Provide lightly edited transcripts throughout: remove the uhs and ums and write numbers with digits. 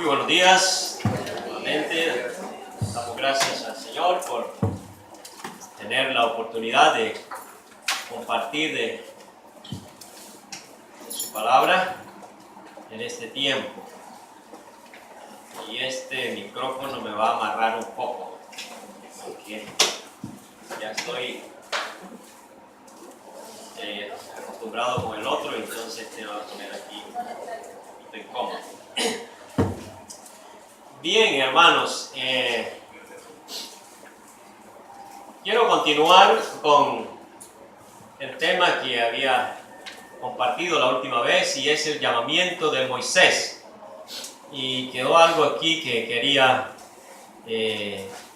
Muy buenos días. Nuevamente damos gracias al Señor por tener la oportunidad de compartir de su palabra en este tiempo. Y este micrófono me va a amarrar un poco, porque ya estoy acostumbrado con el otro, entonces te voy a poner aquí un poquito incómodo. Bien, hermanos, quiero continuar con el tema que había compartido la última vez, y es el llamamiento de Moisés. Y quedó algo aquí que quería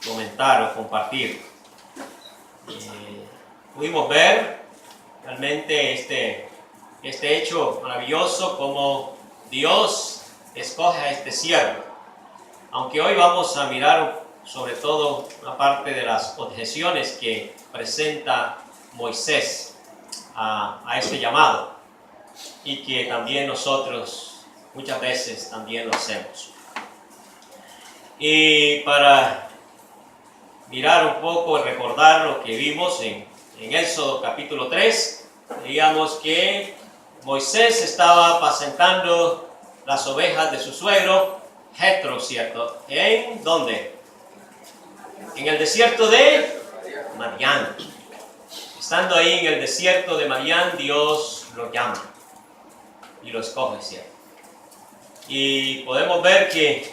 comentar o compartir. Pudimos ver realmente este hecho maravilloso, como Dios escoge a este siervo. Aunque hoy vamos a mirar sobre todo una parte de las objeciones que presenta Moisés a este llamado, y que también nosotros muchas veces también lo hacemos. Y para mirar un poco y recordar lo que vimos en Éxodo capítulo 3, veíamos que Moisés estaba apacentando las ovejas de su suegro Jetro, ¿cierto? ¿En dónde? En el desierto de Madián. Estando ahí en el desierto de Madián, Dios lo llama y lo escoge, ¿cierto? Y podemos ver que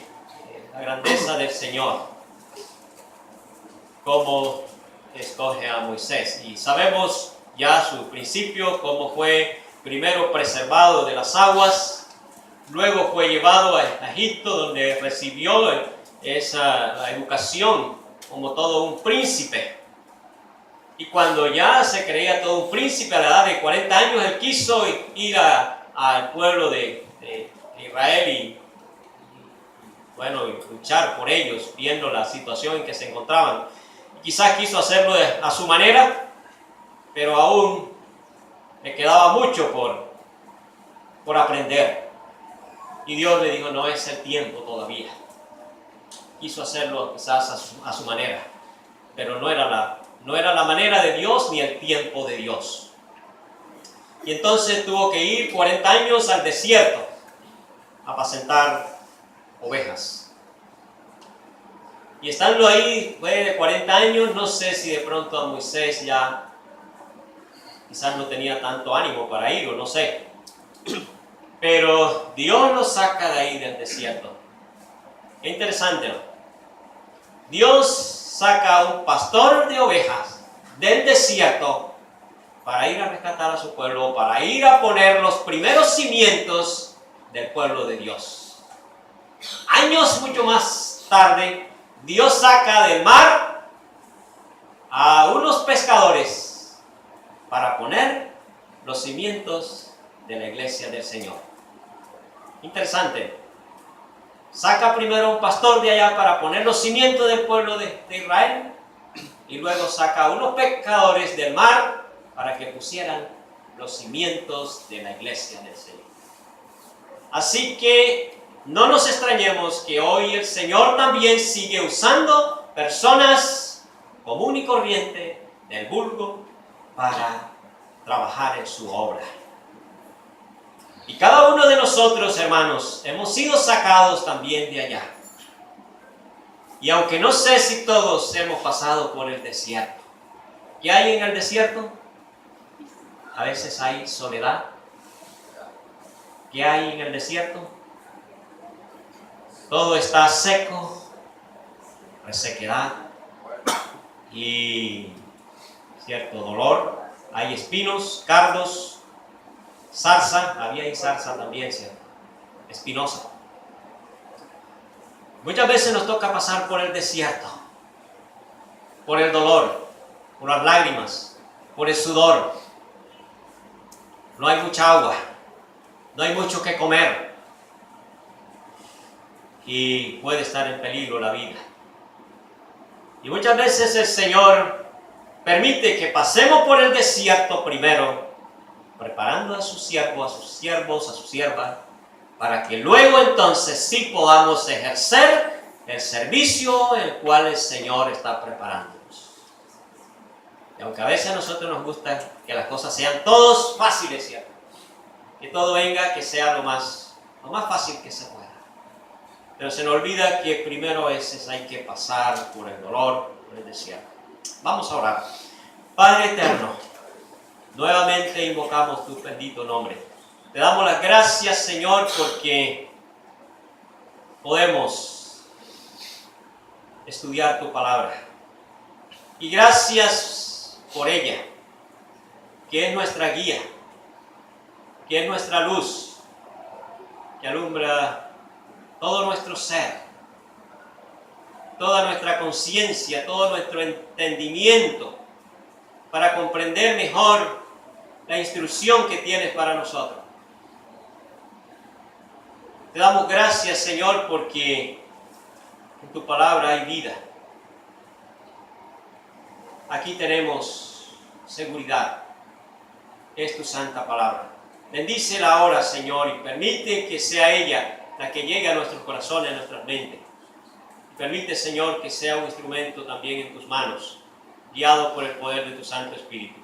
la grandeza del Señor, cómo escoge a Moisés. Y sabemos ya su principio, cómo fue primero preservado de las aguas, luego fue llevado a Egipto, donde recibió la educación como todo un príncipe. Y cuando ya se creía todo un príncipe, a la edad de 40 años, él quiso ir al pueblo de Israel y luchar por ellos, viendo la situación en que se encontraban. Quizás quiso hacerlo a su manera, pero aún le quedaba mucho por aprender. Y Dios le dijo, no es el tiempo todavía. Quiso hacerlo quizás a su manera, pero no era la manera de Dios ni el tiempo de Dios. Y entonces tuvo que ir 40 años al desierto a apacentar ovejas. Y estando ahí, fue de 40 años, no sé si de pronto a Moisés ya quizás no tenía tanto ánimo para ir, o no sé. Pero Dios lo saca de ahí del desierto. Qué interesante, ¿no? Dios saca a un pastor de ovejas del desierto para ir a rescatar a su pueblo, para ir a poner los primeros cimientos del pueblo de Dios. Años mucho más tarde, Dios saca del mar a unos pescadores para poner los cimientos de la iglesia del Señor. Interesante. Saca primero a un pastor de allá para poner los cimientos del pueblo de Israel, y luego saca a unos pescadores del mar para que pusieran los cimientos de la iglesia del Señor. Así que no nos extrañemos que hoy el Señor también sigue usando personas común y corriente del vulgo para trabajar en su obra. Y cada uno de nosotros, hermanos, hemos sido sacados también de allá. Y aunque no sé si todos hemos pasado por el desierto, ¿qué hay en el desierto? A veces hay soledad. ¿Qué hay en el desierto? Todo está seco, resequedad y cierto dolor. Hay espinos, cardos, zarza, había zarza también, ¿cierto? Espinosa. Muchas veces nos toca pasar por el desierto, por el dolor, por las lágrimas, por el sudor. No hay mucha agua, no hay mucho que comer, y puede estar en peligro la vida. Y muchas veces el Señor permite que pasemos por el desierto primero, preparando a su siervo, a sus siervos, a su sierva, para que luego entonces sí podamos ejercer el servicio el cual el Señor está preparándonos. Y aunque a veces a nosotros nos gusta que las cosas sean todos fáciles, ¿cierto? Que todo venga, que sea lo más fácil que se pueda. Pero se nos olvida que primero a veces hay que pasar por el dolor, por el desierto. Vamos a orar. Padre eterno, nuevamente invocamos tu bendito nombre. Te damos las gracias, Señor, porque podemos estudiar tu palabra. Y gracias por ella, que es nuestra guía, que es nuestra luz, que alumbra todo nuestro ser, toda nuestra conciencia, todo nuestro entendimiento, para comprender mejor la instrucción que tienes para nosotros. Te damos gracias, Señor, porque en tu palabra hay vida. Aquí tenemos seguridad. Es tu santa palabra. Bendícela ahora, Señor, y permite que sea ella la que llegue a nuestros corazones, a nuestras mentes. Permite, Señor, que sea un instrumento también en tus manos, guiado por el poder de tu Santo Espíritu.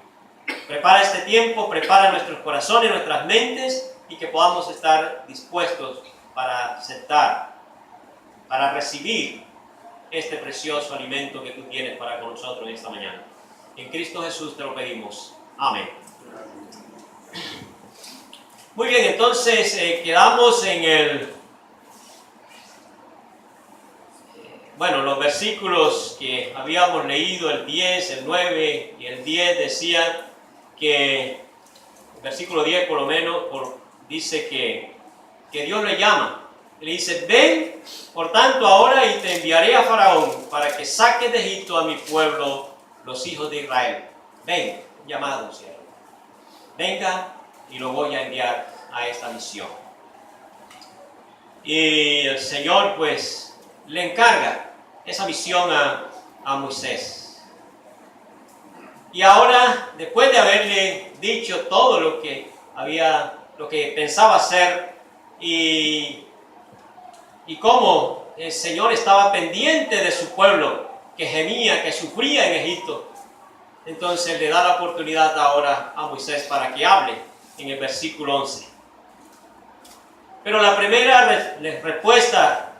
Prepara este tiempo, prepara nuestros corazones, nuestras mentes, y que podamos estar dispuestos para aceptar, para recibir este precioso alimento que tú tienes para con nosotros esta mañana. En Cristo Jesús te lo pedimos. Amén. Muy bien, entonces quedamos en los versículos que habíamos leído, el 10, el 9 y el 10 decían que, el versículo 10 por lo menos, dice que Dios le llama. Le dice: ven, por tanto, ahora y te enviaré a Faraón para que saques de Egipto a mi pueblo, los hijos de Israel. Ven, llamado, ¿cierto? Venga y lo voy a enviar a esta misión. Y el Señor pues le encarga esa misión a Moisés. Y ahora, después de haberle dicho todo lo que pensaba hacer y cómo el Señor estaba pendiente de su pueblo, que gemía, que sufría en Egipto, entonces le da la oportunidad ahora a Moisés para que hable en el versículo 11. Pero la primera respuesta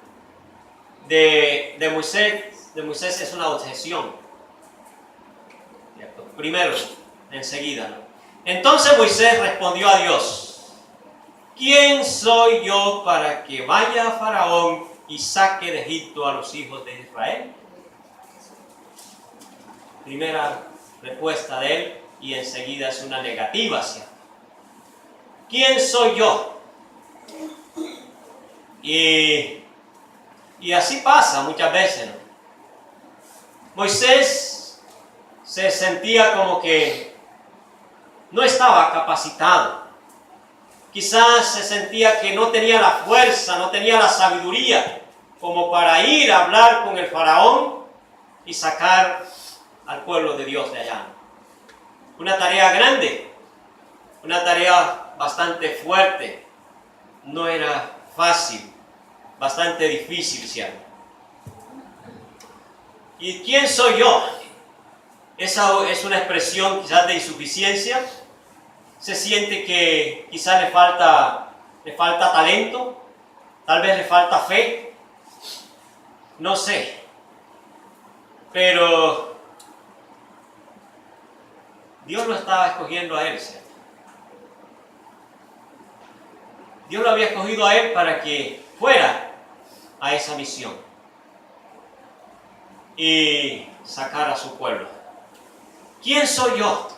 de Moisés es una objeción. ¿Cierto? Primero, enseguida, ¿no? Entonces Moisés respondió a Dios: ¿quién soy yo para que vaya a Faraón y saque de Egipto a los hijos de Israel? Primera respuesta de él, y enseguida es una negativa, ¿cierto? ¿Quién soy yo? Y así pasa muchas veces, ¿no? Moisés se sentía como que no estaba capacitado. Quizás se sentía que no tenía la fuerza, no tenía la sabiduría como para ir a hablar con el faraón y sacar al pueblo de Dios de allá. Una tarea grande, una tarea bastante fuerte, no era fácil, bastante difícil, ¿cierto? ¿Y quién soy yo? Esa es una expresión quizás de insuficiencia. Se siente que quizás le falta talento, tal vez le falta fe, no sé. Pero Dios lo estaba escogiendo a él, ¿cierto? Dios lo había escogido a él para que fuera a esa misión y sacar a su pueblo. ¿Quién soy yo?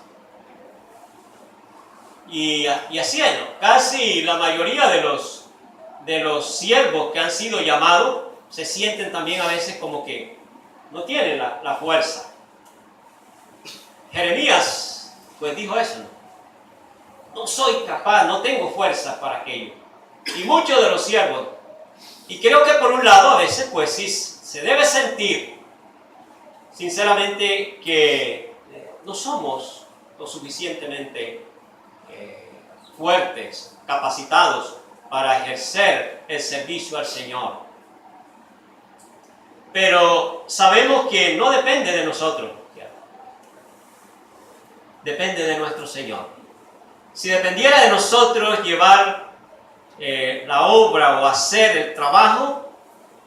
Y así es, ¿no? Casi la mayoría de los siervos que han sido llamados se sienten también a veces como que no tienen la fuerza. Jeremías pues dijo eso, ¿no? No soy capaz, no tengo fuerza para aquello. Y muchos de los siervos, y creo que por un lado a veces pues sí se debe sentir sinceramente que no somos lo suficientemente fuertes, capacitados para ejercer el servicio al Señor. Pero sabemos que no depende de nosotros, depende de nuestro Señor. Si dependiera de nosotros llevar la obra o hacer el trabajo,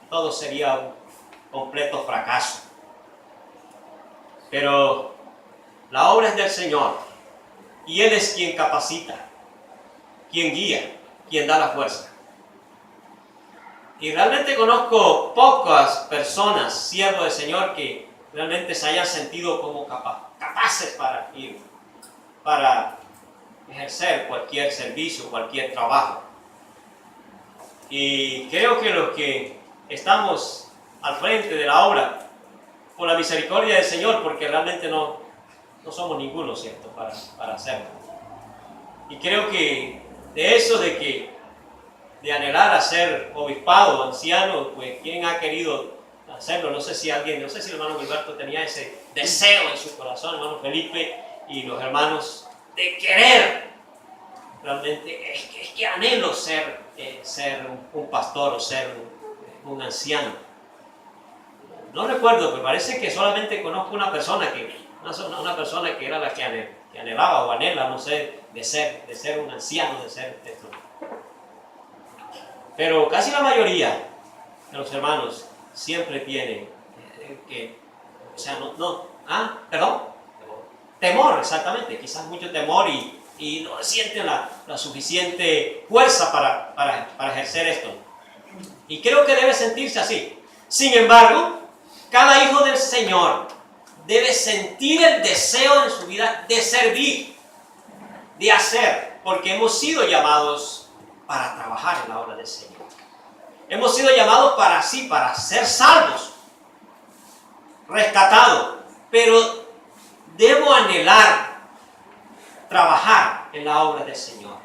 todo sería un completo fracaso. Pero la obra es del Señor y Él es quien capacita, quien guía, quien da la fuerza. Y realmente conozco pocas personas, siervos del Señor, que realmente se hayan sentido como capaces para ejercer cualquier servicio, cualquier trabajo. Y creo que los que estamos al frente de la obra, por la misericordia del Señor, porque realmente no somos ninguno, ¿cierto?, para hacerlo. Y creo que de eso de anhelar a ser obispado, anciano, pues quien ha querido hacerlo, no sé si el hermano Gilberto tenía ese deseo en su corazón, hermano Felipe y los hermanos, de querer, realmente, es que anhelo ser un pastor o ser un anciano. No recuerdo, pero parece que solamente conozco una persona que era la que anhelaba o anhela, no sé, de ser un anciano, de ser esto. Pero casi la mayoría de los hermanos siempre tienen temor, exactamente, quizás mucho temor y no sienten la suficiente fuerza para ejercer esto. Y creo que debe sentirse así. Sin embargo, cada hijo del Señor debe sentir el deseo en su vida de servir, de hacer, porque hemos sido llamados para trabajar en la obra del Señor. Hemos sido llamados para ser salvos, rescatados, pero debo anhelar trabajar en la obra del Señor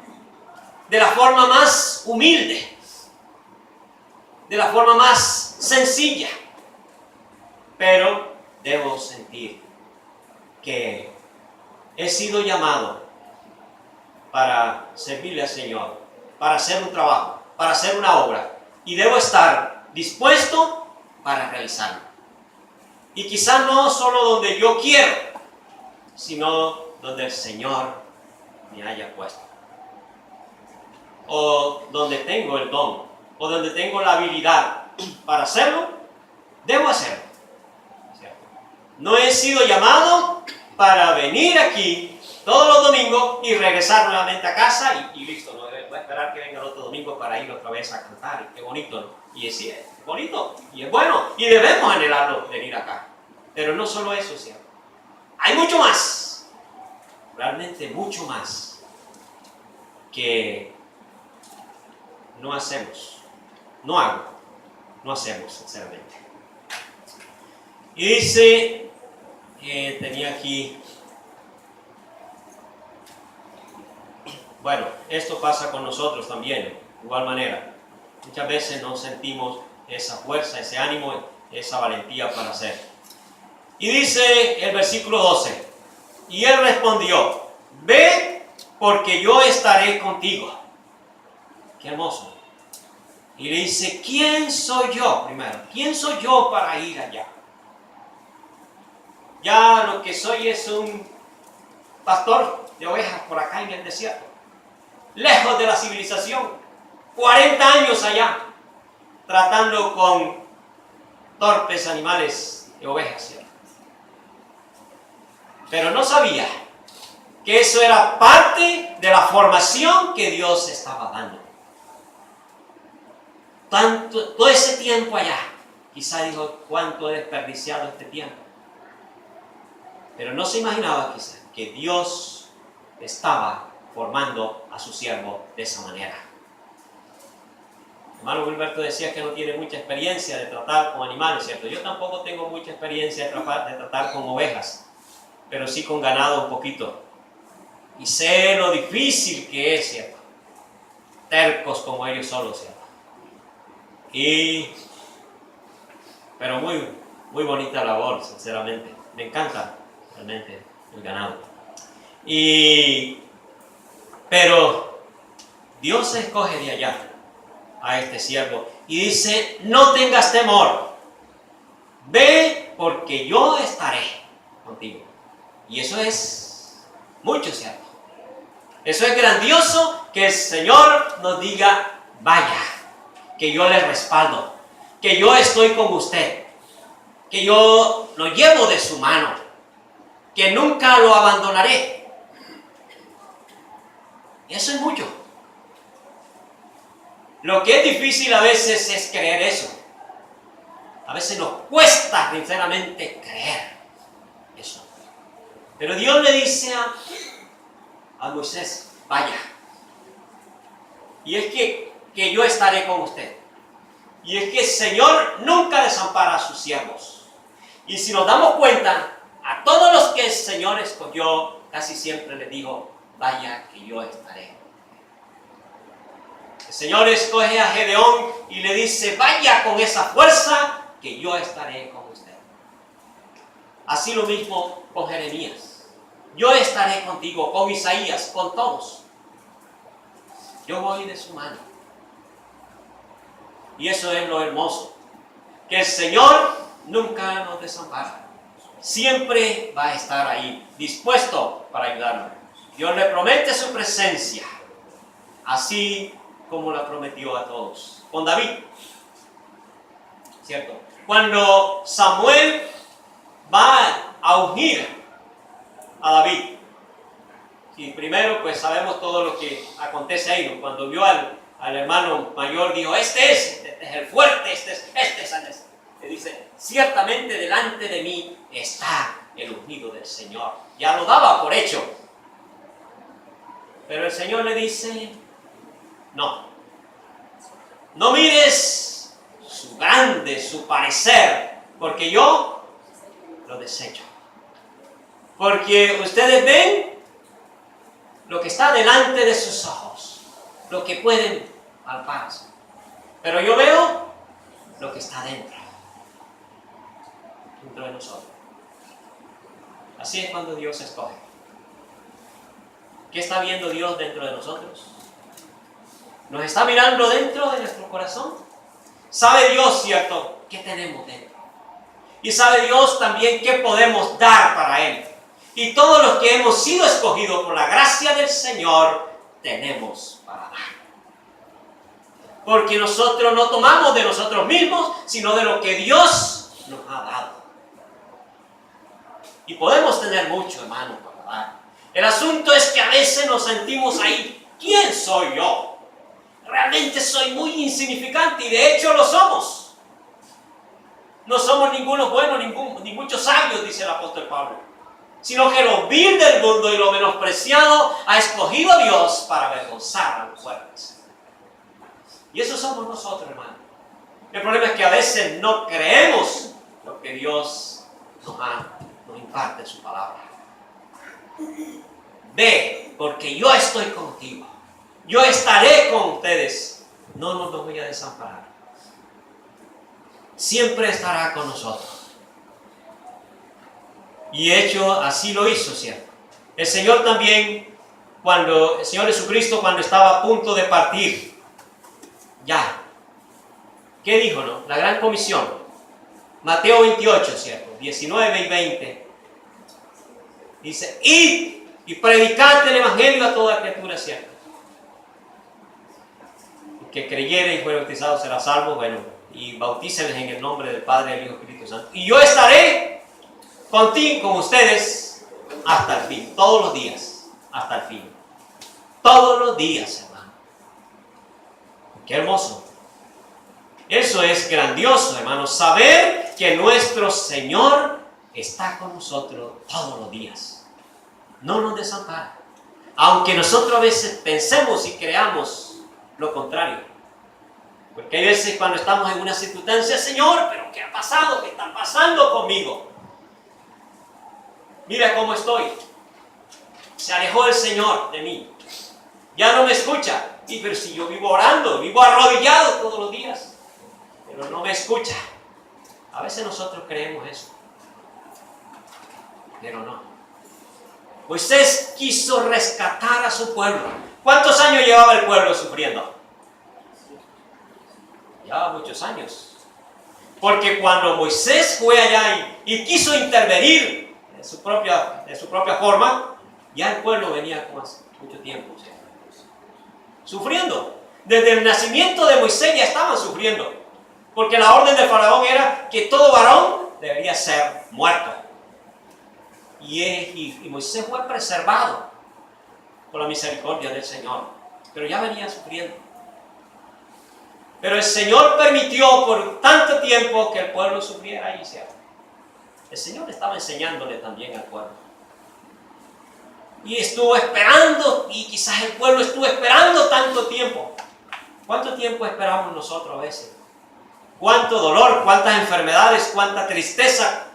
de la forma más humilde, de la forma más sencilla, pero debo sentir que he sido llamado para servirle al Señor, para hacer un trabajo, para hacer una obra, y debo estar dispuesto para realizarlo. Y quizás no solo donde yo quiero, sino donde el Señor me haya puesto, o donde tengo el don, o donde tengo la habilidad para hacerlo, debo hacerlo. No he sido llamado para venir aquí todos los domingos y regresar nuevamente a casa y listo, no voy a esperar que venga el otro domingo para ir otra vez a cantar. Y qué bonito, ¿no? Y es bonito, y es bueno, y debemos anhelarlo venir acá. Pero no solo eso, ¿cierto? Hay mucho más, realmente mucho más, que no hacemos, no hacemos, sinceramente. Y dice, tenía aquí, bueno, esto pasa con nosotros también, de igual manera. Muchas veces no sentimos esa fuerza, ese ánimo, esa valentía para hacer. Y dice el versículo 12, y él respondió, ve porque yo estaré contigo. Qué hermoso. Y le dice, ¿quién soy yo? Primero, ¿quién soy yo para ir allá? Ya lo que soy es un pastor de ovejas por acá en el desierto, lejos de la civilización, 40 años allá, tratando con torpes animales de ovejas, ¿cierto? Pero no sabía que eso era parte de la formación que Dios estaba dando. Todo ese tiempo allá, quizá dijo, ¿cuánto he desperdiciado este tiempo? Pero no se imaginaba quizá que Dios estaba formando a su siervo de esa manera. Hermano Gilberto decía que no tiene mucha experiencia de tratar con animales, ¿cierto? Yo tampoco tengo mucha experiencia de tratar con ovejas, pero sí con ganado un poquito. Y sé lo difícil que es, ¿cierto? Tercos como ellos solos, ¿cierto? Pero muy, muy bonita labor, sinceramente. Me encanta realmente el ganado. Pero Dios se escoge de allá. a este siervo y dice: no tengas temor, ve porque yo estaré contigo. Y eso es mucho, ¿cierto? Eso es grandioso, que el Señor nos diga: vaya, que yo le respaldo, que yo estoy con usted, que yo lo llevo de su mano, que nunca lo abandonaré. Eso es mucho. Lo que es difícil a veces es creer eso. A veces nos cuesta sinceramente creer eso. Pero Dios le dice a Moisés: vaya. Y es que yo estaré con usted. Y es que el Señor nunca desampara a sus siervos. Y si nos damos cuenta, a todos los que el Señor escogió, casi siempre le dijo: vaya que yo estaré. El Señor escoge a Gedeón y le dice: vaya con esa fuerza, que yo estaré con usted. Así lo mismo con Jeremías: yo estaré contigo, con Isaías, con todos. Yo voy de su mano. Y eso es lo hermoso, que el Señor nunca nos desampara. Siempre va a estar ahí, dispuesto para ayudarnos. Dios le promete su presencia, así como la prometió a todos. Con David, ¿cierto? Cuando Samuel va a ungir a David, y primero pues sabemos todo lo que acontece ahí, ¿no? Cuando vio al hermano mayor, dijo: este es el fuerte, este es. Le dice: ciertamente delante de mí está el ungido del Señor. Ya lo daba por hecho. Pero el Señor le dice: no mires su grande, su parecer, porque yo lo desecho. Porque ustedes ven lo que está delante de sus ojos, lo que pueden palparse. Pero yo veo lo que está dentro de nosotros. Así es cuando Dios escoge. ¿Qué está viendo Dios dentro de nosotros? ¿Nos está mirando dentro de nuestro corazón? ¿Sabe Dios, cierto, qué tenemos dentro? Y sabe Dios también qué podemos dar para Él. Y todos los que hemos sido escogidos por la gracia del Señor, tenemos para dar. Porque nosotros no tomamos de nosotros mismos, sino de lo que Dios nos ha dado. Y podemos tener mucho, hermano, para dar. El asunto es que a veces nos sentimos ahí: ¿quién soy yo? Realmente soy muy insignificante, y de hecho lo somos. No somos ninguno bueno, ni muchos sabios, dice el apóstol Pablo, sino que lo vil del mundo y lo menospreciado ha escogido Dios para avergonzar a los fuertes. Y eso somos nosotros, hermano. El problema es que a veces no creemos lo que Dios nos imparte en su palabra. Ve, porque yo estoy contigo. Yo estaré con ustedes. No nos voy a desamparar. Siempre estará con nosotros. Y de hecho, así lo hizo, ¿cierto? El Señor también, el Señor Jesucristo, cuando estaba a punto de partir, ya, ¿qué dijo, no? La gran comisión. Mateo 28, ¿cierto? 19 y 20. Dice: id y predicad el evangelio a toda criatura, ¿cierto? El que creyere y fuere bautizado será salvo. Bueno, y bautícenles en el nombre del Padre, del Hijo y del Espíritu Santo. Y yo estaré contigo, con ustedes, hasta el fin. Todos los días, hasta el fin. Todos los días, hermano. Qué hermoso. Eso es grandioso, hermano. Saber que nuestro Señor está con nosotros todos los días. No nos desampara. Aunque nosotros a veces pensemos y creamos lo contrario. Porque hay veces cuando estamos en una circunstancia: Señor, ¿pero qué ha pasado? ¿Qué está pasando conmigo? Mira cómo estoy. Se alejó el Señor de mí. Ya no me escucha. Y pero si yo vivo orando, vivo arrodillado todos los días, pero no me escucha. A veces nosotros creemos eso, pero no. Moisés quiso rescatar a su pueblo. ¿Cuántos años llevaba el pueblo sufriendo? llevaba muchos años. Porque cuando Moisés fue allá y quiso intervenir de su propia forma, ya el pueblo venía con hace mucho tiempo, ¿sí?, sufriendo. Desde el nacimiento de Moisés ya estaban sufriendo. Porque la orden de Faraón era que todo varón debería ser muerto. Y Moisés fue preservado por la misericordia del Señor. Pero ya venía sufriendo. Pero el Señor permitió por tanto tiempo que el pueblo sufriera y ¿cierto? El Señor estaba enseñándole también al pueblo. Y estuvo esperando, y quizás el pueblo estuvo esperando tanto tiempo. ¿Cuánto tiempo esperamos nosotros a veces? ¿Cuánto dolor, cuántas enfermedades, cuánta tristeza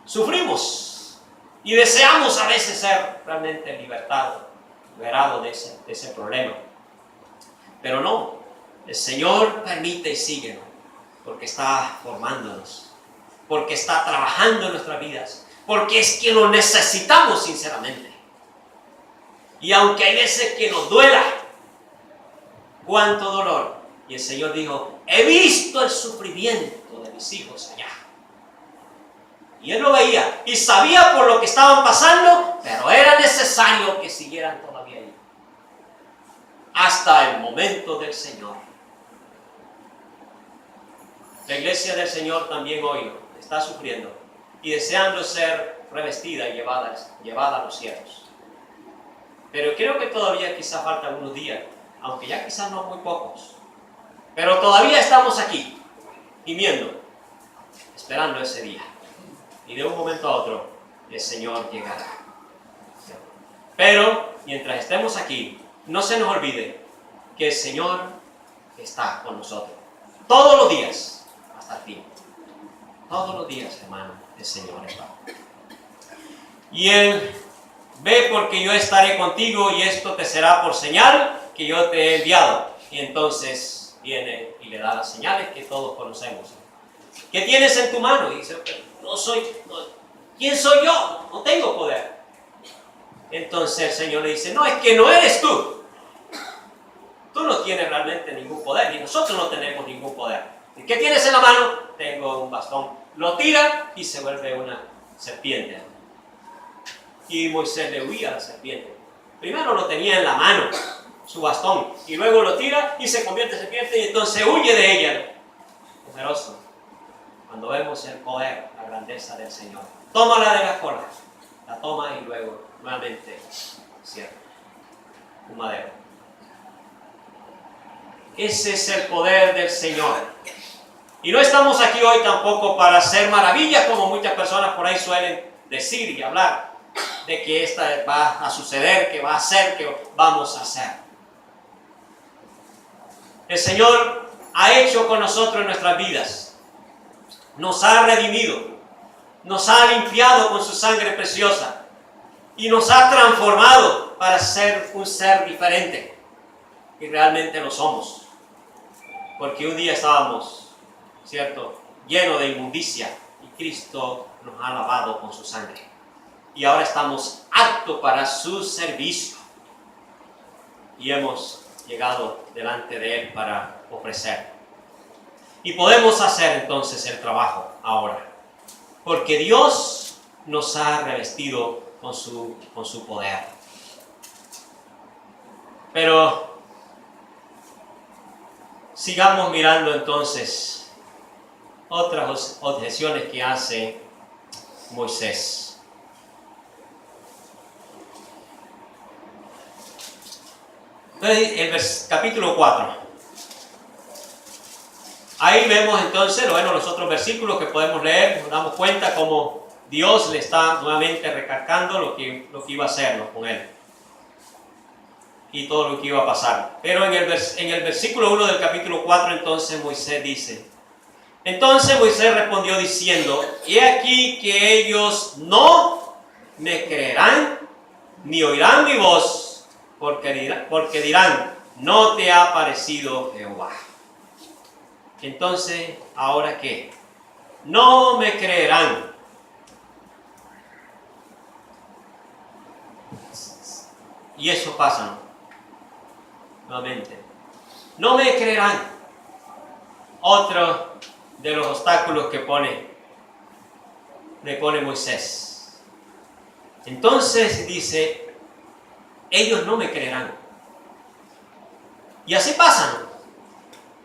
sufrimos? Y deseamos a veces ser realmente liberados de ese problema. Pero no, el Señor permite y sigue, porque está formándonos, porque está trabajando en nuestras vidas, porque es que lo necesitamos sinceramente. Y aunque hay veces que nos duela, cuánto dolor. Y el Señor dijo, he visto el sufrimiento de mis hijos allá. Y Él lo veía y sabía por lo que estaban pasando, pero era necesario que siguieran todavía ahí. Hasta el momento del Señor. La iglesia del Señor también hoy está sufriendo y deseando ser revestida y llevada a los cielos. Pero creo que todavía quizás faltan unos días, aunque ya quizás no muy pocos. Pero todavía estamos aquí, gimiendo, esperando ese día. Y de un momento a otro, el Señor llegará. Pero, mientras estemos aquí, no se nos olvide que el Señor está con nosotros. Todos los días, hasta el fin. Todos los días, hermano, el Señor está. Y Él ve porque yo estaré contigo y esto te será por señal que yo te he enviado. Y entonces viene y le da las señales que todos conocemos. ¿Qué tienes en tu mano? Y dice, ¿quién soy yo? No tengo poder. Entonces el Señor le dice, no, es que no eres tú. Tú no tienes realmente ningún poder, y nosotros no tenemos ningún poder. ¿Y qué tienes en la mano? Tengo un bastón. Lo tira y se vuelve una serpiente. Y Moisés le huía a la serpiente. Primero lo tenía en la mano, su bastón, y luego lo tira y se convierte en serpiente y entonces huye de ella. Poderoso. Cuando vemos el poder, la grandeza del Señor. Tómala de la cola, la toma y luego nuevamente cierra un madero. Ese es el poder del Señor. Y no estamos aquí hoy tampoco para hacer maravillas como muchas personas por ahí suelen decir y hablar de que esta va a suceder, que va a ser, que vamos a hacer. El Señor ha hecho con nosotros en nuestras vidas. Nos ha redimido. Nos ha limpiado con su sangre preciosa. Y nos ha transformado para ser un ser diferente. Y realmente lo somos. Porque un día estábamos, ¿cierto?, llenos de inmundicia. Y Cristo nos ha lavado con su sangre. Y ahora estamos aptos para su servicio. Y hemos llegado delante de Él para ofrecer. Y podemos hacer entonces el trabajo ahora. Porque Dios nos ha revestido con su poder. Pero sigamos mirando entonces otras objeciones que hace Moisés. Entonces, el capítulo 4. Ahí vemos entonces, los otros versículos que podemos leer, nos damos cuenta cómo Dios le está nuevamente recalcando lo que iba a hacer con él. Y todo lo que iba a pasar. Pero en el versículo 1 del capítulo 4, entonces Moisés dice, entonces Moisés respondió diciendo, he aquí que ellos no me creerán, ni oirán mi voz, porque dirán, no te ha parecido Jehová. Entonces, ¿ahora qué? No me creerán. Y eso pasa, ¿no? Nuevamente. No me creerán. otro de los obstáculos que le pone Moisés. Entonces dice, ellos no me creerán. Y así pasa.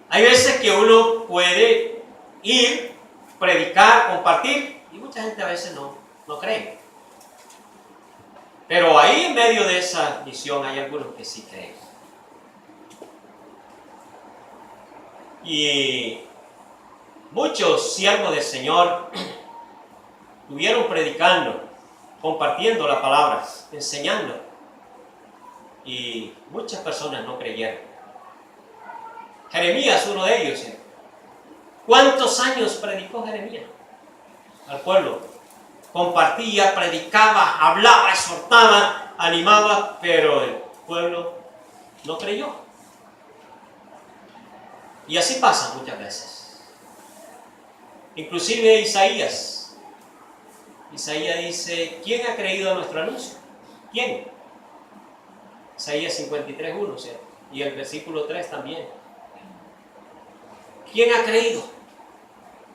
Hay veces que uno puede ir, predicar, compartir, y mucha gente a veces no cree. Pero ahí en medio de esa misión hay algunos que sí creen. Y muchos siervos del Señor estuvieron predicando, compartiendo la palabra, enseñando. Y muchas personas no creyeron. Jeremías, uno de ellos. ¿Cuántos años predicó Jeremías al pueblo? Compartía, predicaba, hablaba, exhortaba, animaba, pero el pueblo no creyó. Y así pasa muchas veces. Inclusive Isaías dice, ¿quién ha creído a nuestro anuncio? ¿Quién? Isaías 53:1, ¿cierto? Y el versículo 3 también. ¿Quién ha creído?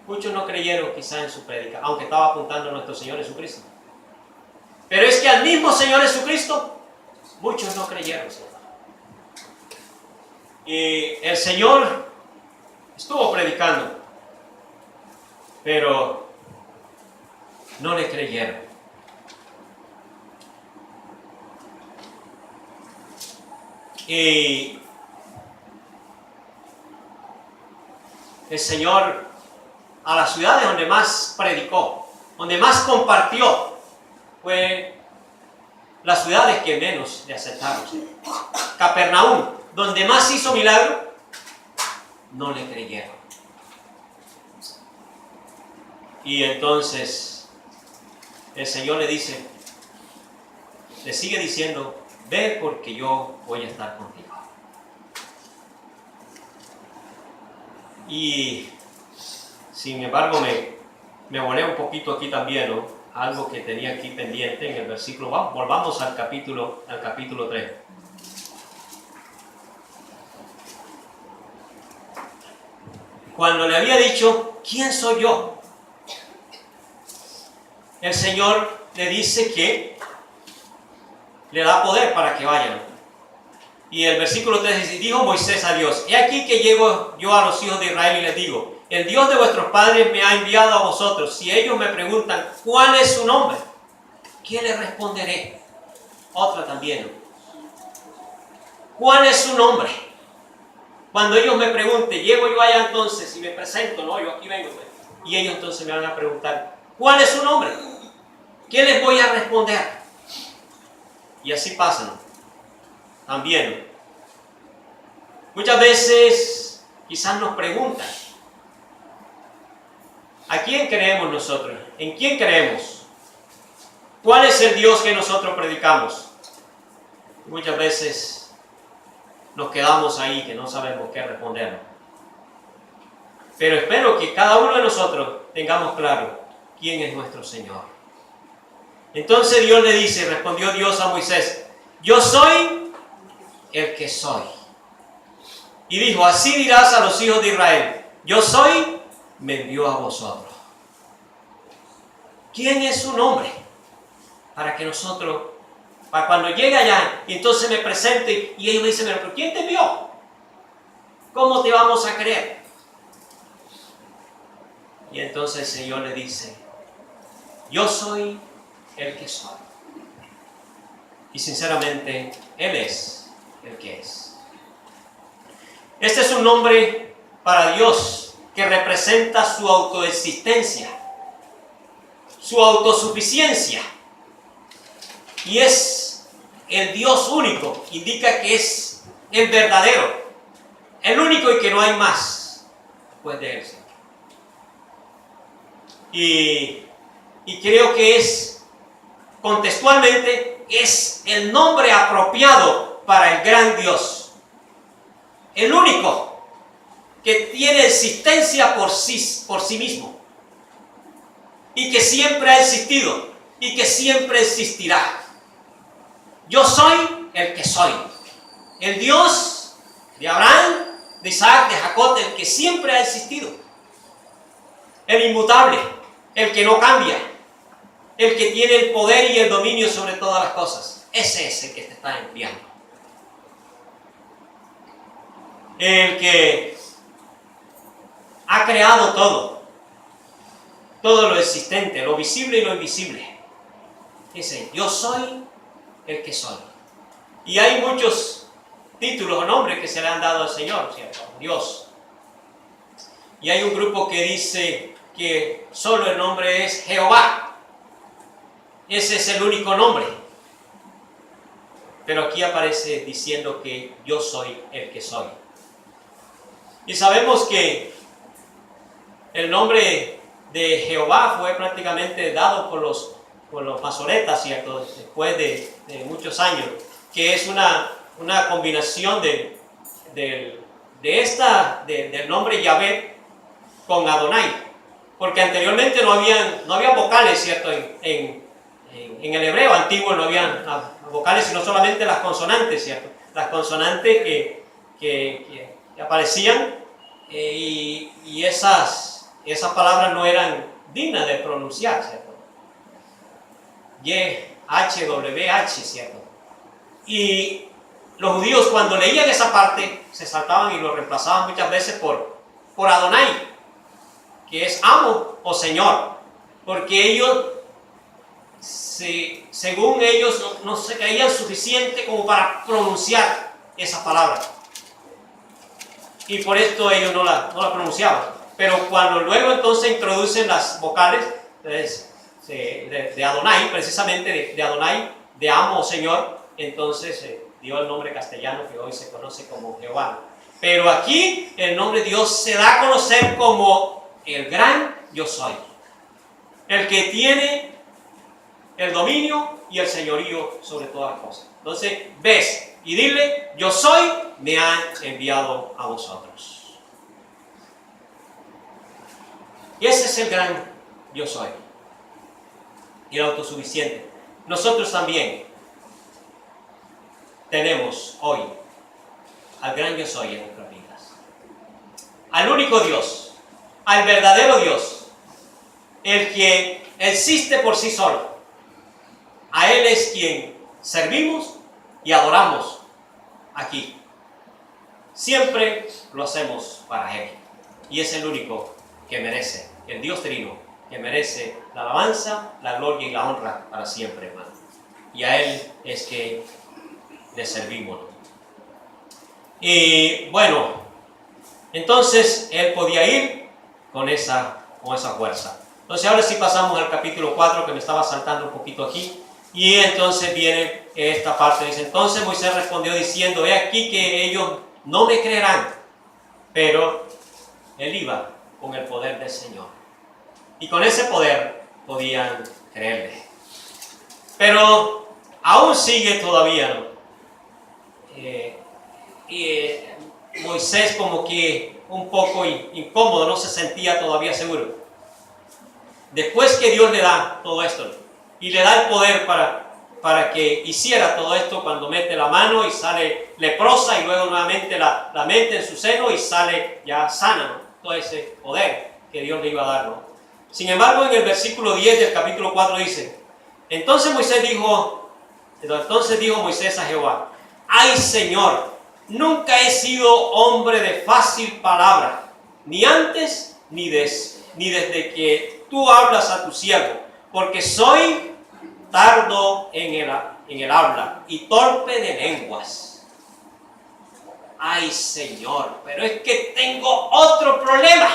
Muchos no creyeron quizá en su prédica, aunque estaba apuntando a nuestro Señor Jesucristo. Pero es que al mismo Señor Jesucristo, muchos no creyeron, ¿cierto? Y el Señor estuvo predicando, pero no le creyeron. Y el Señor, a las ciudades donde más predicó, donde más compartió, fue las ciudades que menos le aceptaron. Capernaum, donde más hizo milagro, no le creyeron. Y entonces el Señor le sigue diciendo, ve porque yo voy a estar contigo. Y sin embargo me volé un poquito aquí también, ¿no? Algo que tenía aquí pendiente en el versículo. Volvamos al capítulo 3. Cuando le había dicho, ¿quién soy yo? El Señor le dice que le da poder para que vayan. Y el versículo 3 dice, dijo Moisés a Dios, he aquí que llego yo a los hijos de Israel y les digo, el Dios de vuestros padres me ha enviado a vosotros. Si ellos me preguntan, ¿cuál es su nombre? ¿Qué les responderé? Otra también. ¿Cuál es su nombre? Cuando ellos me pregunten, llego yo allá entonces y me presento, no, yo aquí vengo. Y ellos entonces me van a preguntar, ¿cuál es su nombre? ¿Qué les voy a responder? Y así pasa, ¿no? También. Muchas veces quizás nos preguntan, ¿a quién creemos nosotros? ¿En quién creemos? ¿Cuál es el Dios que nosotros predicamos? Muchas veces nos quedamos ahí que no sabemos qué responder. Pero espero que cada uno de nosotros tengamos claro quién es nuestro Señor. Entonces Dios le dice, respondió Dios a Moisés, yo soy el que soy. Y dijo, así dirás a los hijos de Israel, yo soy, me envió a vosotros. ¿Quién es su nombre? Para que nosotros, para cuando llegue allá, y entonces me presente, y ellos me dicen, pero ¿quién te envió? ¿Cómo te vamos a creer? Y entonces el Señor le dice, yo soy el que soy. Y sinceramente, Él es el que es. Este es un nombre para Dios que representa su autoexistencia, su autosuficiencia. Y es el Dios único, indica que es el verdadero, el único y que no hay más después de Él. Y creo que es, contextualmente, es el nombre apropiado para el gran Dios. El único que tiene existencia por sí mismo. Y que siempre ha existido. Y que siempre existirá. Yo soy el que soy. El Dios de Abraham, de Isaac, de Jacob, el que siempre ha existido, el inmutable, el que no cambia, el que tiene el poder y el dominio sobre todas las cosas. Ese es el que te está enviando. El que ha creado todo lo existente, lo visible y lo invisible. Dice, yo soy el que soy. Y hay muchos títulos o nombres que se le han dado al Señor, ¿cierto? Dios. Y hay un grupo que dice que solo el nombre es Jehová. Ese es el único nombre. Pero aquí aparece diciendo que yo soy el que soy. Y sabemos que el nombre de Jehová fue prácticamente dado por los masoretas, ¿cierto? Después de muchos años, que es una combinación del nombre Yahvé con Adonai, porque anteriormente no había vocales, ¿cierto? En el hebreo antiguo no habían vocales, sino solamente las consonantes, ¿cierto? Las consonantes que aparecían y esas palabras no eran dignas de pronunciar, ¿cierto? YHWH, ¿cierto? Y los judíos cuando leían esa parte se saltaban y lo reemplazaban muchas veces por Adonai, que es amo o señor, porque ellos, según ellos, no se creían suficiente como para pronunciar esa palabra. Y por esto ellos no la pronunciaban. Pero cuando luego entonces introducen las vocales de Adonai, precisamente de Adonai, de amo o señor, entonces dio el nombre castellano que hoy se conoce como Jehová. Pero aquí el nombre de Dios se da a conocer como el gran yo soy. El que tiene el dominio y el señorío sobre todas las cosas. Entonces, ves y dile, yo soy, me han enviado a vosotros. Y ese es el gran yo soy. Y el autosuficiente. Nosotros también tenemos hoy al gran yo soy en nuestras vidas. Al único Dios, al verdadero Dios, el que existe por sí solo. A Él es quien servimos y adoramos aquí. Siempre lo hacemos para Él. Y es el único que merece, el Dios trino, que merece la alabanza, la gloria y la honra para siempre, hermano. Y a Él es que le servimos. Y bueno, entonces Él podía ir con esa fuerza. Entonces ahora sí pasamos al capítulo 4, que me estaba saltando un poquito aquí. Y entonces viene esta parte, dice, entonces Moisés respondió diciendo, he aquí que ellos no me creerán, pero él iba con el poder del Señor. Y con ese poder podían creerle. Pero aún sigue todavía, ¿no? Moisés como que un poco incómodo, no se sentía todavía seguro. Después que Dios le da todo esto, ¿no? Y le da el poder para que hiciera todo esto, cuando mete la mano y sale leprosa y luego nuevamente la mete en su seno y sale ya sana, ¿no? Todo ese poder que Dios le iba a dar, ¿no? Sin embargo, en el versículo 10 del capítulo 4 dice, entonces dijo Moisés a Jehová, ay Señor, nunca he sido hombre de fácil palabra, ni antes ni desde que tú hablas a tu siervo, porque soy tardo en el habla y torpe de lenguas. Ay Señor, pero es que tengo otro problema.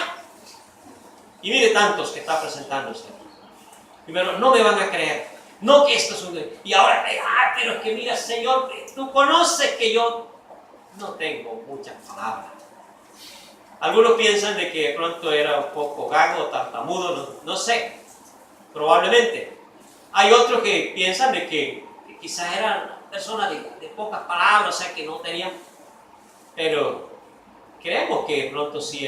Y mire tantos que está presentándose. Primero, no me van a creer. No que esto es un... Y ahora, pero es que mira Señor, tú conoces que yo no tengo muchas palabras. Algunos piensan de que de pronto era un poco gago, tartamudo, no sé. Probablemente. Hay otros que piensan de que quizás eran personas de pocas palabras, o sea que no tenían, pero creemos que de pronto sí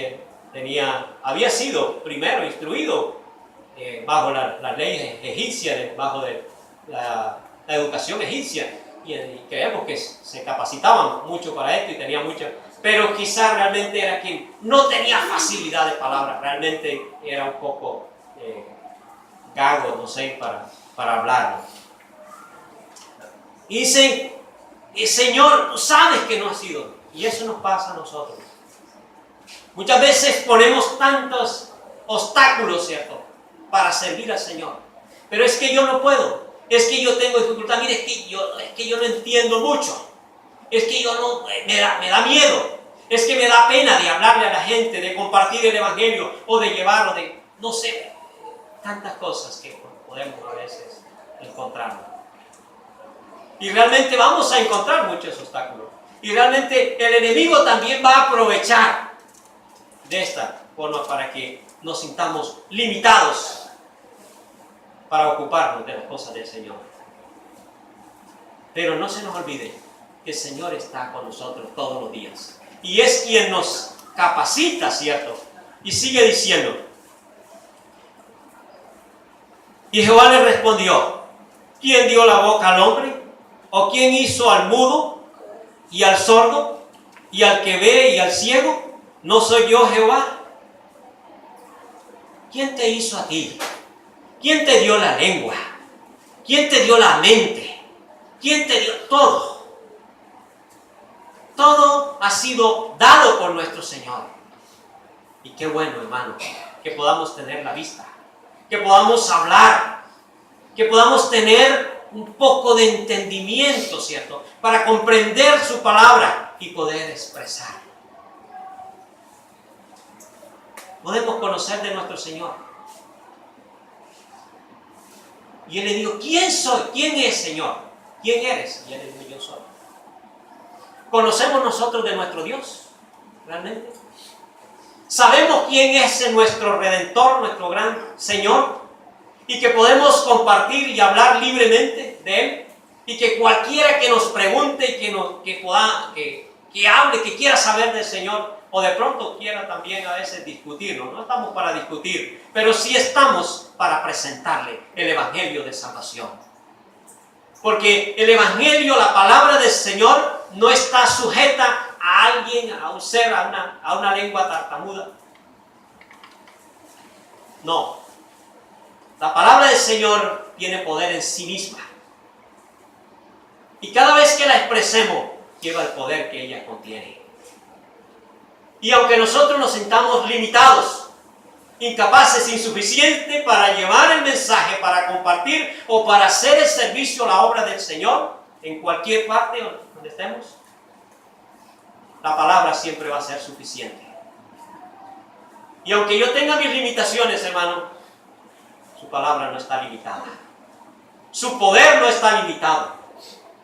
había sido primero instruido bajo las leyes egipcias, bajo la educación egipcia, y creemos que se capacitaban mucho para esto y tenían pero quizá realmente era quien no tenía facilidad de palabra, realmente era un poco gago, no sé, para hablar. Y dicen, Señor, tú sabes que no ha sido. Y eso nos pasa a nosotros. Muchas veces ponemos tantos obstáculos, ¿cierto?, para servir al Señor. Pero es que yo no puedo. Es que yo tengo dificultad. Mire, es que yo no entiendo mucho. Es que yo no, me da miedo. Es que me da pena de hablarle a la gente, de compartir el Evangelio o de llevarlo, de, no sé, tantas cosas que podemos a veces encontrar. Y realmente vamos a encontrar muchos obstáculos. Y realmente el enemigo también va a aprovechar de esta forma para que nos sintamos limitados para ocuparnos de las cosas del Señor. Pero no se nos olvide que el Señor está con nosotros todos los días. Y es quien nos capacita, ¿cierto? Y sigue diciendo. Y Jehová le respondió, ¿quién dio la boca al hombre? ¿O quién hizo al mudo y al sordo y al que ve y al ciego? ¿No soy yo Jehová? ¿Quién te hizo a ti? ¿Quién te dio la lengua? ¿Quién te dio la mente? ¿Quién te dio todo? Todo ha sido dado por nuestro Señor. Y qué bueno, hermano, que podamos tener la vista, que podamos hablar, que podamos tener un poco de entendimiento, ¿cierto?, para comprender su palabra y poder expresar. Podemos conocer de nuestro Señor. Y Él le dijo, ¿quién soy? ¿Quién es, Señor? ¿Quién eres? Y Él le dijo, yo soy. ¿Conocemos nosotros de nuestro Dios? ¿Realmente? ¿Sabemos quién es nuestro Redentor, nuestro gran Señor? Y que podemos compartir y hablar libremente de Él. Y que cualquiera que nos pregunte y que hable, que quiera saber del Señor, o de pronto quiera también a veces discutirlo. No estamos para discutir, pero sí estamos para presentarle el Evangelio de salvación. Porque el Evangelio, la palabra del Señor, no está sujeta a alguien, a un ser, a una lengua tartamuda. No. La palabra del Señor tiene poder en sí misma. Y cada vez que la expresemos, lleva el poder que ella contiene. Y aunque nosotros nos sintamos limitados, incapaces, insuficientes para llevar el mensaje, para compartir o para hacer el servicio a la obra del Señor, en cualquier parte donde estemos, la palabra siempre va a ser suficiente. Y aunque yo tenga mis limitaciones, hermano, su palabra no está limitada. Su poder no está limitado.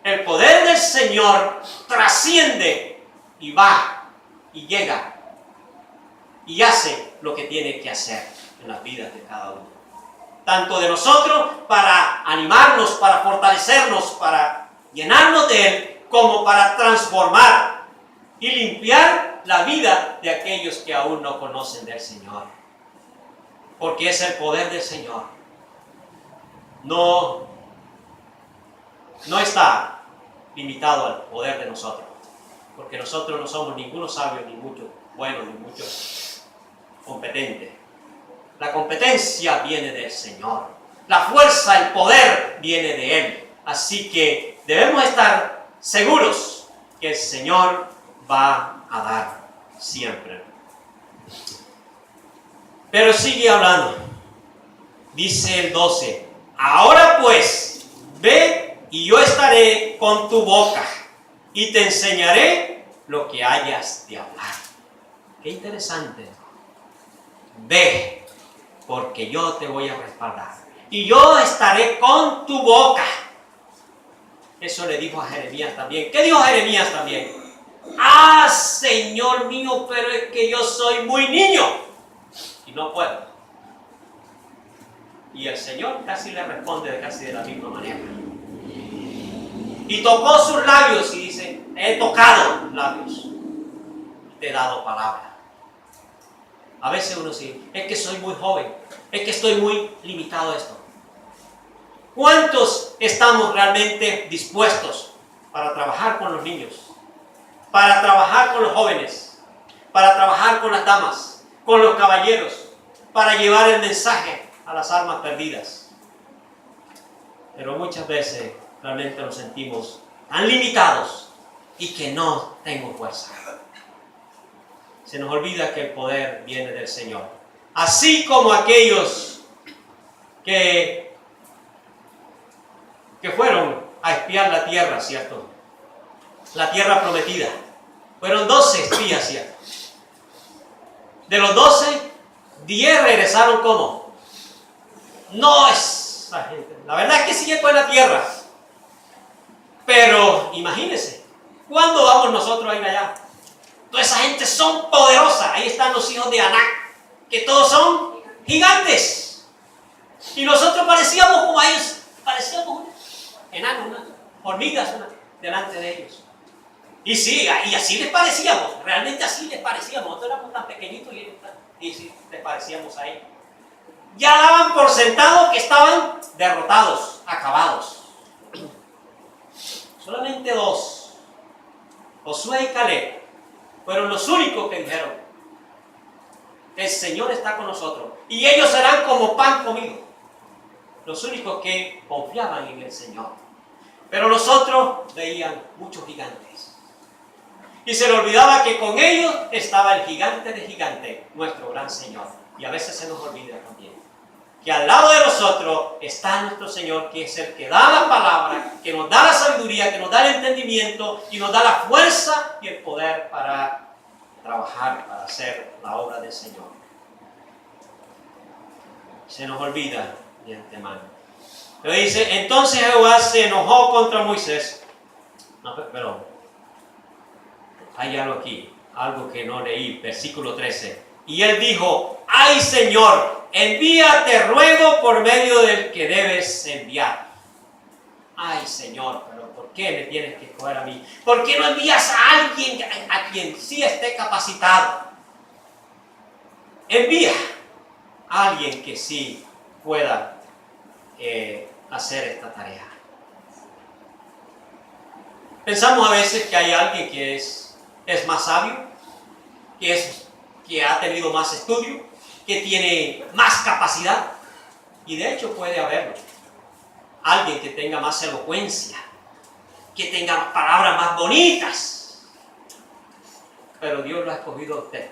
El poder del Señor trasciende y va y llega y hace lo que tiene que hacer en las vidas de cada uno. Tanto de nosotros para animarnos, para fortalecernos, para llenarnos de Él, como para transformar y limpiar la vida de aquellos que aún no conocen del Señor. Porque es el poder del Señor. No está limitado al poder de nosotros. Porque nosotros no somos ninguno sabio, ni mucho bueno, ni mucho competente. La competencia viene del Señor. La fuerza, el poder viene de Él. Así que debemos estar seguros que el Señor va a dar siempre. Pero sigue hablando. Dice el 12. Ahora pues, ve y yo estaré con tu boca y te enseñaré lo que hayas de hablar. Qué interesante. Ve, porque yo te voy a respaldar. Y yo estaré con tu boca. Eso le dijo a Jeremías también. ¿Qué dijo Jeremías también? Ah, Señor mío, pero es que yo soy muy niño y no puedo. Y el Señor casi le responde casi de la misma manera. Y tocó sus labios y dice, he tocado tus labios. Te he dado palabra. A veces uno dice, es que soy muy joven, es que estoy muy limitado a esto. ¿Cuántos estamos realmente dispuestos para trabajar con los niños? para trabajar con los jóvenes, para trabajar con las damas, con los caballeros, para llevar el mensaje a las almas perdidas. Pero muchas veces realmente nos sentimos tan limitados y que no tengo fuerza. Se nos olvida que el poder viene del Señor. Así como aquellos que fueron a espiar la tierra, ¿cierto? La tierra prometida. Fueron 12 espías, ¿cierto? De los 12, 10 regresaron ¿cómo? No es la gente. La verdad es que sí fue la tierra. Pero imagínense, ¿cuándo vamos nosotros a ir allá? Toda esa gente son poderosas. Ahí están los hijos de Anak, que todos son gigantes. Y nosotros parecíamos como ellos, parecíamos enanos, hormigas delante de ellos. Y sí, y así les parecíamos, realmente así les parecíamos. Nosotros éramos tan pequeñitos y sí les parecíamos a ellos. Ya daban por sentado que estaban derrotados, acabados. Solamente 2, Josué y Caleb, fueron los únicos que dijeron: el Señor está con nosotros y ellos serán como pan comido. Los únicos que confiaban en el Señor. Pero los otros veían muchos gigantes. Y se les olvidaba que con ellos estaba el gigante de gigantes, nuestro gran Señor. Y a veces se nos olvida también que al lado de nosotros está nuestro Señor, que es el que da la palabra, que nos da la sabiduría, que nos da el entendimiento y nos da la fuerza y el poder para trabajar, para hacer la obra del Señor. Se nos olvida de antemano. Pero dice, entonces Jehová se enojó contra Moisés. No, perdón. Hay algo aquí, algo que no leí, versículo 13. Y él dijo: ¡ay, Señor! Envía, te ruego, por medio del que debes enviar. Ay, Señor, pero ¿por qué me tienes que escoger a mí? ¿Por qué no envías a alguien a quien sí esté capacitado? Envía a alguien que sí pueda hacer esta tarea. Pensamos a veces que hay alguien que es más sabio, que ha tenido más estudio, que tiene más capacidad, y de hecho puede haberlo. Alguien que tenga más elocuencia, que tenga palabras más bonitas, pero Dios lo ha escogido a usted.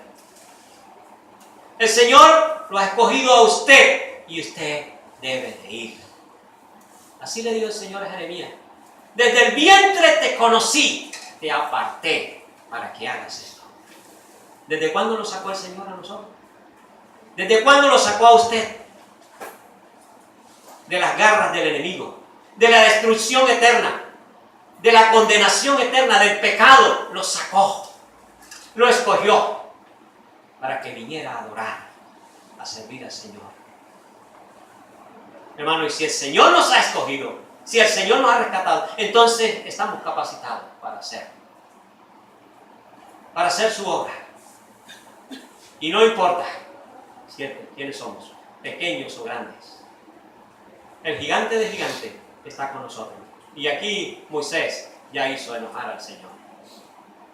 El Señor lo ha escogido a usted y usted debe de ir. Así le dijo el Señor a Jeremías: desde el vientre te conocí, te aparté para que hagas esto. ¿Desde cuándo lo sacó el Señor a nosotros? ¿Desde cuándo lo sacó a usted? De las garras del enemigo, de la destrucción eterna, de la condenación eterna, del pecado. Lo sacó, lo escogió para que viniera a adorar, a servir al Señor. Hermano, y si el Señor nos ha escogido, si el Señor nos ha rescatado, entonces estamos capacitados para hacer su obra. Y no importa, ¿cierto?, quiénes somos, pequeños o grandes. El gigante de gigantes está con nosotros. Y aquí Moisés ya hizo enojar al Señor.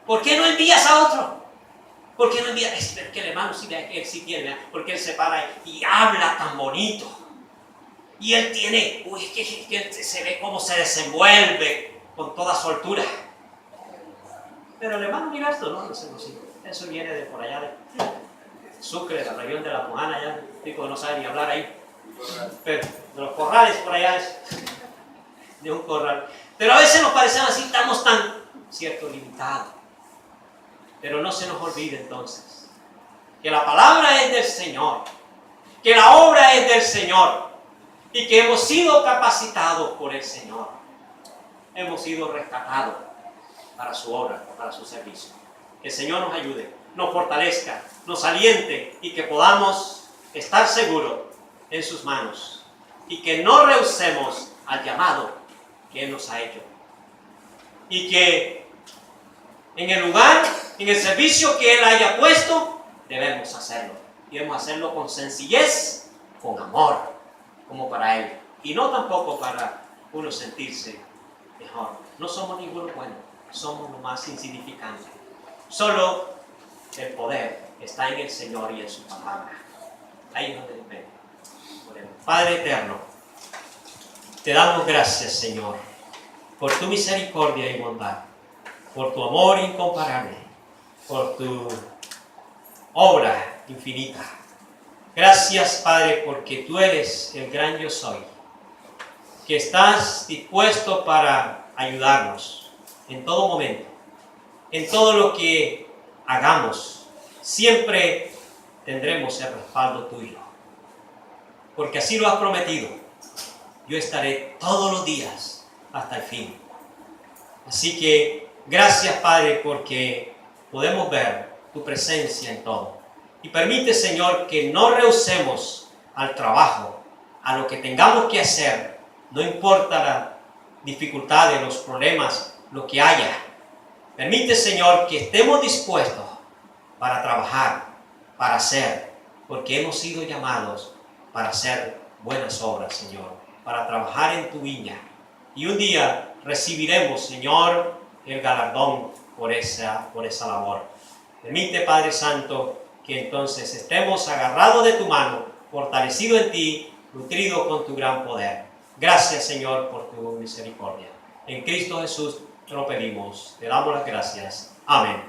¿Por qué no envías a otro? ¿Por qué no envías? Es que el hermano él sí tiene, porque él se para y habla tan bonito. Y él tiene, que se ve cómo se desenvuelve con toda soltura. Pero el hermano mira esto, no sé, eso viene de por allá de Sucre, de la región de la Mojana, allá, el tipo no sabe ni hablar ahí. Pero de los corrales por allá es de un corral. Pero a veces nos parecen así, estamos tan, cierto, limitados. Pero no se nos olvide entonces que la palabra es del Señor, que la obra es del Señor y que hemos sido capacitados por el Señor. Hemos sido rescatados para su obra, para su servicio. Que el Señor nos ayude, nos fortalezca, nos aliente y que podamos estar seguros en sus manos y que no rehusemos al llamado que Él nos ha hecho. Y que en el lugar, en el servicio que Él haya puesto, debemos hacerlo. Debemos hacerlo con sencillez, con amor, como para Él. Y no tampoco para uno sentirse mejor. No somos ninguno bueno, somos lo más insignificante. Solo el poder está en el Señor y en su palabra. Ahí es donde depende. Padre eterno, te damos gracias, Señor, por tu misericordia y bondad, por tu amor incomparable, por tu obra infinita. Gracias, Padre, porque tú eres el gran yo soy, que estás dispuesto para ayudarnos en todo momento, en todo lo que hagamos. Siempre tendremos el respaldo tuyo, porque así lo has prometido. Yo estaré todos los días hasta el fin. Así que gracias, Padre, porque podemos ver tu presencia en todo. Y permite, Señor, que no rehusemos al trabajo, a lo que tengamos que hacer, no importa la dificultad, los problemas, lo que haya. Permite, Señor, que estemos dispuestos para trabajar, para hacer, porque hemos sido llamados para hacer buenas obras, Señor, para trabajar en tu viña. Y un día recibiremos, Señor, el galardón por esa labor. Permite, Padre Santo, que entonces estemos agarrados de tu mano, fortalecidos en ti, nutridos con tu gran poder. Gracias, Señor, por tu misericordia. En Cristo Jesús te lo pedimos. Te damos las gracias. Amén.